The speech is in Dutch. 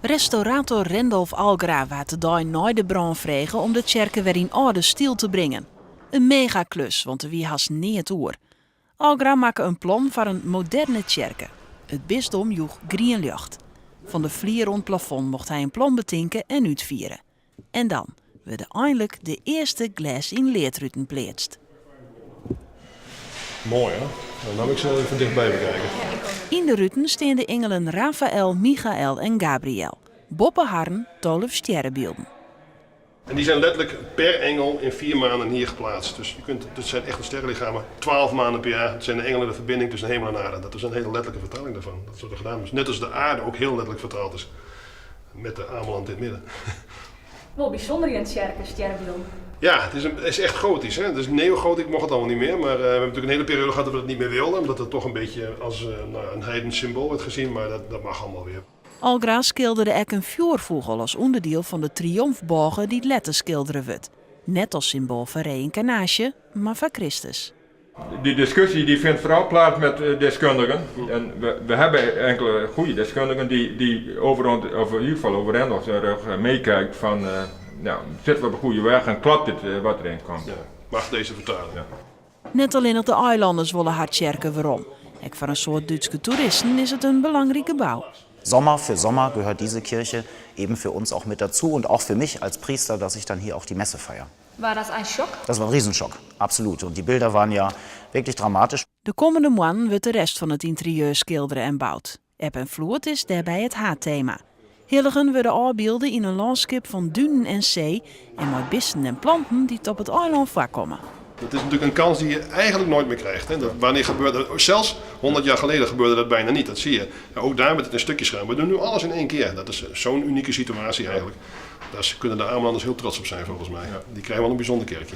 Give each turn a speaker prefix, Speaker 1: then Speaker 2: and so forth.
Speaker 1: Restaurator Rendolf Algra waat de dag na de brand vregen om de kerken weer in oude stil te brengen. Een megaklus, want er wie haast niet oer. Algra maakte een plan voor een moderne kerk. Het bisdom joeg grien lucht. Van de vlier rond plafond mocht hij een plan betinken en uitvieren. En dan werd eindelijk de eerste glas in leertruten pleetst.
Speaker 2: Mooi hè? Dan heb ik ze even dichtbij bekijken.
Speaker 1: In de ruten staan de engelen Raphaël, Michael en Gabriel. Boppe harren, 12 sterrenbeelden.
Speaker 2: En die zijn letterlijk per engel in 4 maanden hier geplaatst. Dus het zijn echte sterrenlichamen, 12 maanden per jaar. Het zijn de engelen de verbinding tussen hemel en aarde. Dat is een hele letterlijke vertaling daarvan. Dat is wat er gedaan is. Net als de aarde ook heel letterlijk vertaald is. Met de Ameland in het midden.
Speaker 3: Wel bijzonder in het sterrenbeeld.
Speaker 2: Ja, het is echt gotisch. Hè? Het is neogotisch, mocht het allemaal niet meer. Maar we hebben natuurlijk een hele periode gehad dat we het niet meer wilden. Omdat het toch een beetje als een heidens symbool werd gezien. Maar dat mag allemaal weer.
Speaker 1: Algra schilderde ook een fjordvogel als onderdeel van de triomfbogen die het letter schilderen wordt. Net als symbool van reïncarnatie, maar van Christus.
Speaker 4: Die discussie die vindt vooral plaats met deskundigen. En we hebben enkele goede deskundigen die over in ieder geval over Rendolf meekijkt van zitten we op een goede weg en klopt dit wat erin komt.
Speaker 2: Ja, mag deze vertalen. Ja.
Speaker 1: Net alleen op de eilanders willen haar kerken waarom. Ook voor een soort Duitse toeristen is het een belangrijke bouw.
Speaker 5: Sommer für Sommer gehört diese Kirche eben für uns auch mit dazu und auch für mich als Priester, dass ich dann hier auch die Messe feiere.
Speaker 3: War das ein Schock?
Speaker 5: Das war ein Riesenschock, absolut. Und die Bilder waren ja wirklich dramatisch.
Speaker 1: De komende maanden wordt de rest van het interieur schilderen en bouwd. Eb en vloed is daarbij het haatthema. Hilligen worden afbeelden in een landschap van duinen en zee en met bissen en planten die op het eiland voorkomen.
Speaker 2: Dat is natuurlijk een kans die je eigenlijk nooit meer krijgt. Hè? Wanneer gebeurde dat? Zelfs 100 jaar geleden gebeurde dat bijna niet. Dat zie je. Ja, ook daar met het in stukjes gaan. We doen nu alles in één keer. Dat is zo'n unieke situatie eigenlijk. Daar kunnen de Amelanders heel trots op zijn volgens mij. Die krijgen wel een bijzonder kerkje.